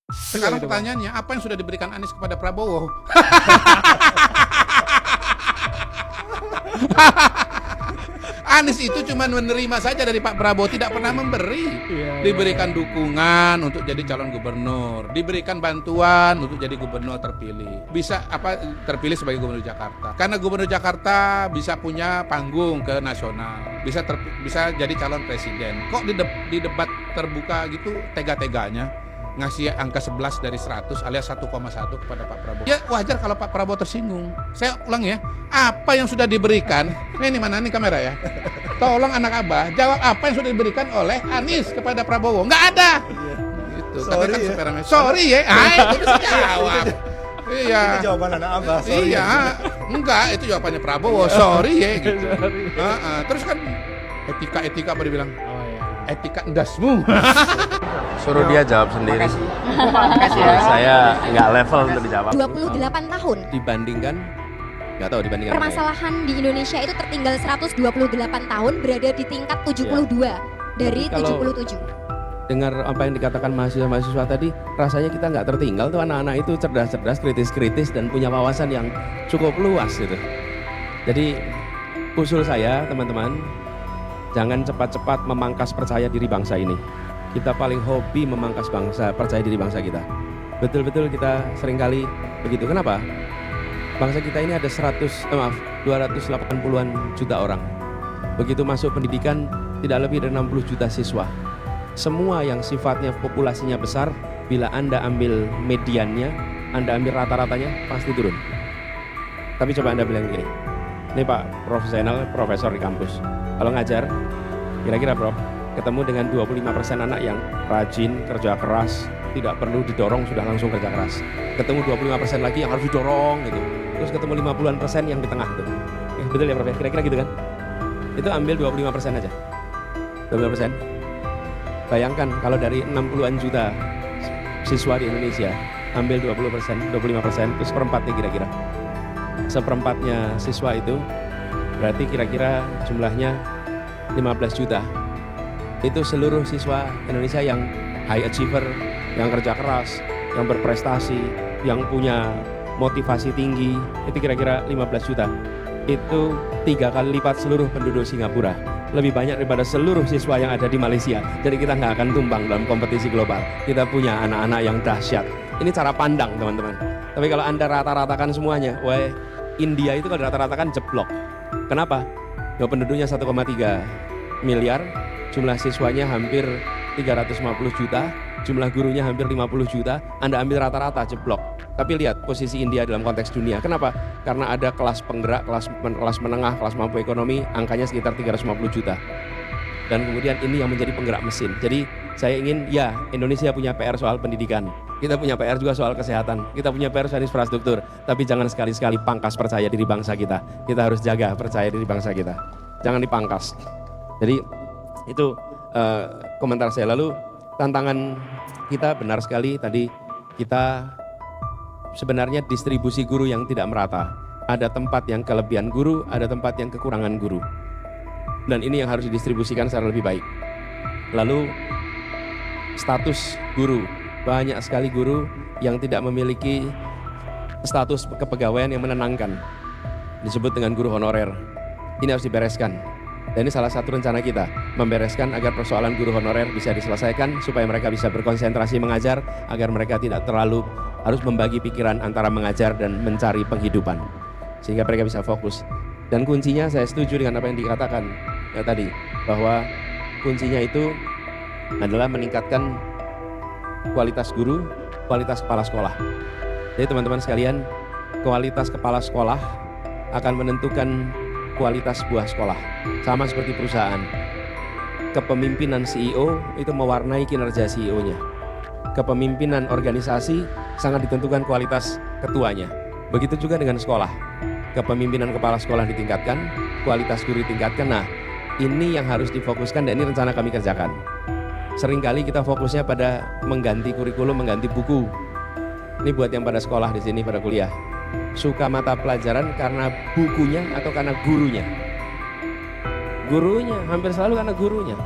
Sekarang pertanyaannya, apa yang sudah diberikan Anies kepada Prabowo? Anies itu cuma menerima saja dari Pak Prabowo, tidak pernah memberi. Diberikan dukungan untuk jadi calon gubernur, diberikan bantuan untuk jadi gubernur terpilih. Bisa terpilih sebagai gubernur Jakarta. Karena gubernur Jakarta bisa punya panggung ke nasional, bisa jadi calon presiden. Kok di debat terbuka gitu tega-teganya ngasih angka 11 dari 100 alias 1,1 kepada Pak Prabowo. Ya wajar kalau Pak Prabowo tersinggung. Saya ulang ya, apa yang sudah diberikan, ini mana nih kamera ya? Tolong anak Abah, jawab apa yang sudah diberikan oleh Anies kepada Prabowo. Nggak ada. Gitu. Sorry Tapi kan ya. sorry ya, itu bisa jawab. Iya. Itu jawaban anak Abah. Sorry. Iya, enggak, itu jawabannya Prabowo. Sorry ya gitu. Terus kan etika apa dibilang? Etika endasmu. Suruh dia jawab sendiri. Makasih ya. Saya nggak level untuk dijawab. 28 tahun. Dibandingkan, nggak tahu dibandingkan. Permasalahan di Indonesia itu tertinggal 128 tahun, berada di tingkat 72 dari Tapi kalau 77. Dengar apa yang dikatakan mahasiswa-mahasiswa tadi, rasanya kita nggak tertinggal tuh, anak-anak itu cerdas-cerdas, kritis-kritis dan punya wawasan yang cukup luas gitu. Jadi usul saya teman-teman, jangan cepat-cepat memangkas percaya diri bangsa ini. Kita paling hobi memangkas percaya diri bangsa kita. Betul-betul kita seringkali begitu. Kenapa? Bangsa kita ini ada 280-an juta orang. Begitu masuk pendidikan, tidak lebih dari 60 juta siswa. Semua yang sifatnya populasinya besar, bila Anda ambil mediannya, Anda ambil rata-ratanya, pasti turun. Tapi coba Anda bilang gini, ini Pak profesor di kampus, kalau ngajar, kira-kira Prof, ketemu dengan 25% anak yang rajin, kerja keras, tidak perlu didorong, sudah langsung kerja keras. Ketemu 25% lagi yang harus didorong gitu. Terus ketemu 50% yang di tengah tuh. Betul ya Prof, kira-kira gitu kan? Itu ambil 25% aja. 25%. Bayangkan kalau dari 60-an juta siswa di Indonesia, ambil 20%, 25%, itu seperempatnya kira-kira. Seperempatnya siswa itu berarti kira-kira jumlahnya 15 juta. Itu seluruh siswa Indonesia yang high achiever, yang kerja keras, yang berprestasi, yang punya motivasi tinggi, itu kira-kira 15 juta. Itu 3 kali lipat seluruh penduduk Singapura. Lebih banyak daripada seluruh siswa yang ada di Malaysia. Jadi kita nggak akan tumbang dalam kompetisi global. Kita punya anak-anak yang dahsyat. Ini cara pandang teman-teman. Tapi kalau Anda rata-ratakan semuanya, India itu kalau rata-ratakan jeblok. Kenapa? Ya, penduduknya 1,3 miliar, jumlah siswanya hampir 350 juta, jumlah gurunya hampir 50 juta, Anda ambil rata-rata jeblok. Tapi lihat posisi India dalam konteks dunia. Kenapa? Karena ada kelas penggerak, kelas menengah, kelas mampu ekonomi, angkanya sekitar 350 juta. Dan kemudian ini yang menjadi penggerak mesin. Jadi saya ingin, ya Indonesia punya PR soal pendidikan, kita punya PR juga soal kesehatan, kita punya PR soal infrastruktur, tapi jangan sekali-sekali pangkas percaya diri bangsa kita. Kita harus jaga percaya diri bangsa kita. Jangan dipangkas. Jadi itu komentar saya. Lalu tantangan kita benar sekali tadi, kita sebenarnya distribusi guru yang tidak merata. Ada tempat yang kelebihan guru, ada tempat yang kekurangan guru. Dan ini yang harus didistribusikan secara lebih baik. Lalu status guru, banyak sekali guru yang tidak memiliki status kepegawaian yang menenangkan, disebut dengan guru honorer. Ini harus dibereskan. Dan ini salah satu rencana kita, membereskan agar persoalan guru honorer bisa diselesaikan supaya mereka bisa berkonsentrasi mengajar, agar mereka tidak terlalu harus membagi pikiran antara mengajar dan mencari penghidupan, sehingga mereka bisa fokus. Dan kuncinya, saya setuju dengan apa yang dikatakan ya tadi, bahwa kuncinya itu adalah meningkatkan kualitas guru, kualitas kepala sekolah. Jadi teman-teman sekalian, kualitas kepala sekolah akan menentukan kualitas sebuah sekolah. Sama seperti perusahaan, kepemimpinan CEO itu mewarnai kinerja CEO-nya. Kepemimpinan organisasi sangat ditentukan kualitas ketuanya. Begitu juga dengan sekolah. Kepemimpinan kepala sekolah ditingkatkan, kualitas guru ditingkatkan. Nah, ini yang harus difokuskan dan ini rencana kami kerjakan. Seringkali kita fokusnya pada mengganti kurikulum, mengganti buku. Ini buat yang pada sekolah di sini, pada kuliah. Suka mata pelajaran karena bukunya atau karena gurunya? Gurunya, hampir selalu karena gurunya.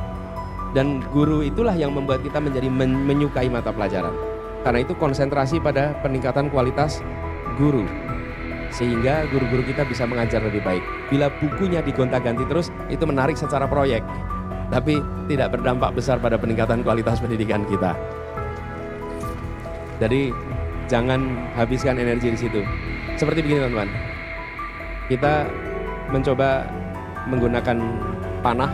Dan guru itulah yang membuat kita menjadi menyukai mata pelajaran. Karena itu konsentrasi pada peningkatan kualitas guru, sehingga guru-guru kita bisa mengajar lebih baik. Bila bukunya digonta-ganti terus, itu menarik secara proyek, tapi tidak berdampak besar pada peningkatan kualitas pendidikan kita. Jadi jangan habiskan energi di situ. Seperti begini teman-teman, kita mencoba menggunakan panah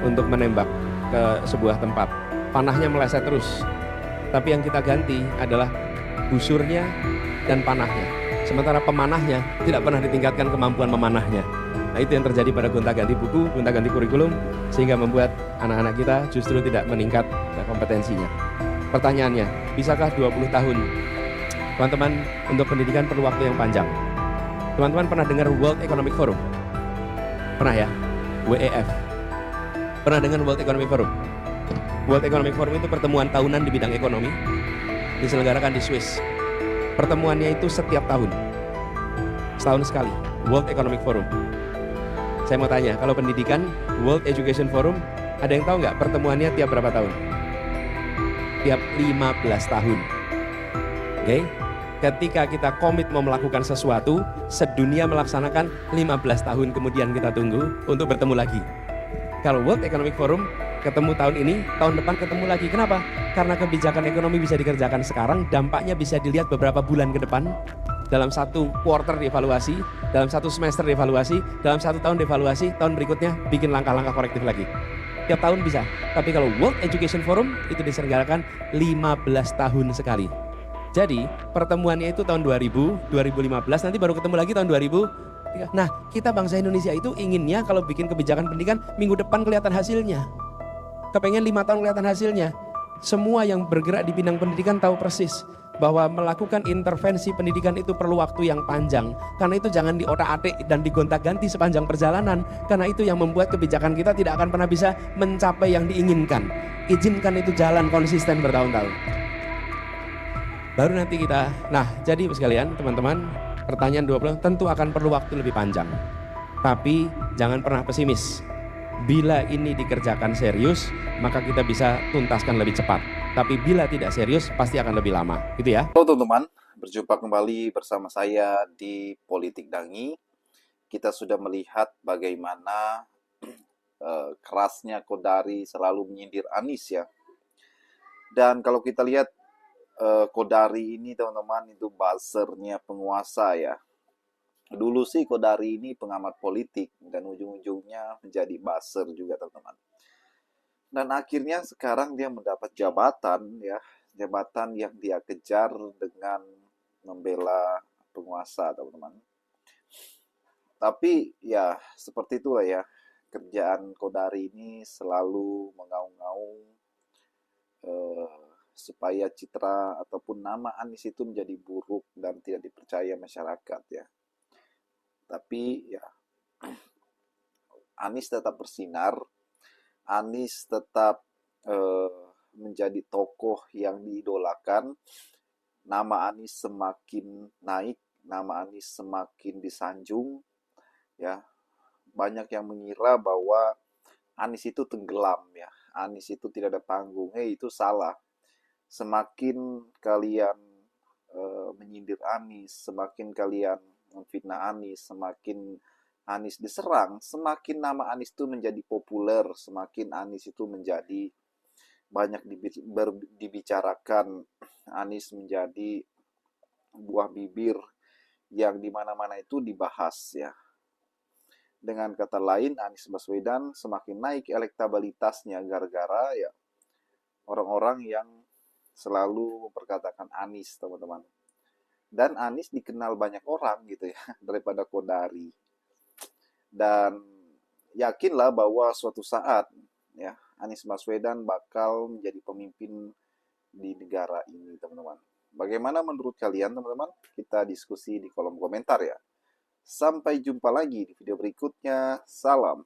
untuk menembak ke sebuah tempat. Panahnya meleset terus, tapi yang kita ganti adalah busurnya dan panahnya. Sementara pemanahnya tidak pernah ditingkatkan kemampuan memanahnya. Nah, itu yang terjadi pada gonta-ganti buku, gonta-ganti kurikulum, sehingga membuat anak-anak kita justru tidak meningkat kompetensinya. Pertanyaannya, bisakah 20 tahun? Teman-teman, untuk pendidikan perlu waktu yang panjang. Teman-teman pernah dengar World Economic Forum? Pernah ya? WEF. Pernah dengar World Economic Forum? World Economic Forum itu pertemuan tahunan di bidang ekonomi, diselenggarakan di Swiss. Pertemuannya itu setiap tahun, setahun sekali. World Economic Forum. Saya mau tanya, kalau pendidikan World Education Forum, ada yang tahu nggak pertemuannya tiap berapa tahun? Tiap 15 tahun. Oke? Ketika kita komit mau melakukan sesuatu, sedunia melaksanakan 15 tahun kemudian kita tunggu untuk bertemu lagi. Kalau World Economic Forum ketemu tahun ini, tahun depan ketemu lagi. Kenapa? Karena kebijakan ekonomi bisa dikerjakan sekarang, dampaknya bisa dilihat beberapa bulan ke depan, dalam satu quarter dievaluasi, dalam satu semester dievaluasi, dalam satu tahun dievaluasi, tahun berikutnya bikin langkah-langkah korektif lagi. Tiap tahun bisa. Tapi kalau World Education Forum itu diselenggarakan 15 tahun sekali. Jadi pertemuannya itu tahun 2000, 2015, nanti baru ketemu lagi tahun 2000. Nah, kita bangsa Indonesia itu inginnya kalau bikin kebijakan pendidikan minggu depan kelihatan hasilnya. Kepengen 5 tahun kelihatan hasilnya. Semua yang bergerak di bidang pendidikan tahu persis bahwa melakukan intervensi pendidikan itu perlu waktu yang panjang. Karena itu jangan diotak-atik dan digonta-ganti sepanjang perjalanan. Karena itu yang membuat kebijakan kita tidak akan pernah bisa mencapai yang diinginkan. Izinkan itu jalan konsisten bertahun-tahun. Baru nanti kita, nah jadi sekalian teman-teman, pertanyaan 20 tentu akan perlu waktu lebih panjang. Tapi jangan pernah pesimis. Bila ini dikerjakan serius, maka kita bisa tuntaskan lebih cepat. Tapi bila tidak serius, pasti akan lebih lama. Gitu ya. Halo teman-teman, berjumpa kembali bersama saya di Politik Dangi. Kita sudah melihat bagaimana kerasnya Kodari selalu menyindir Anies ya. Dan kalau kita lihat Kodari ini teman-teman itu buzzernya penguasa ya. Dulu sih Kodari ini pengamat politik dan ujung-ujungnya menjadi buzzer juga teman-teman. Dan akhirnya sekarang dia mendapat jabatan ya, jabatan yang dia kejar dengan membela penguasa teman-teman. Tapi ya seperti itulah ya, kerjaan Kodari ini selalu mengaung-ngaung supaya citra ataupun nama Anies itu menjadi buruk dan tidak dipercaya masyarakat ya. Tapi ya Anies tetap bersinar, Anies tetap menjadi tokoh yang diidolakan, nama Anies semakin naik, nama Anies semakin disanjung ya. Banyak yang mengira bahwa Anies itu tenggelam ya, Anies itu tidak ada panggung. Itu salah. Semakin kalian menyindir Anies, semakin kalian memfitnah Anies, semakin Anies diserang, semakin nama Anies itu menjadi populer, semakin Anies itu menjadi banyak dibicarakan. Anies menjadi buah bibir yang dimana-mana itu dibahas ya. Dengan kata lain, Anies Baswedan semakin naik elektabilitasnya gara-gara ya orang-orang yang selalu memperkatakan Anies teman-teman. Dan Anies dikenal banyak orang gitu ya daripada Kodari. Dan yakinlah bahwa suatu saat ya Anies Baswedan bakal menjadi pemimpin di negara ini teman-teman. Bagaimana menurut kalian teman-teman? Kita diskusi di kolom komentar ya. Sampai jumpa lagi di video berikutnya. Salam.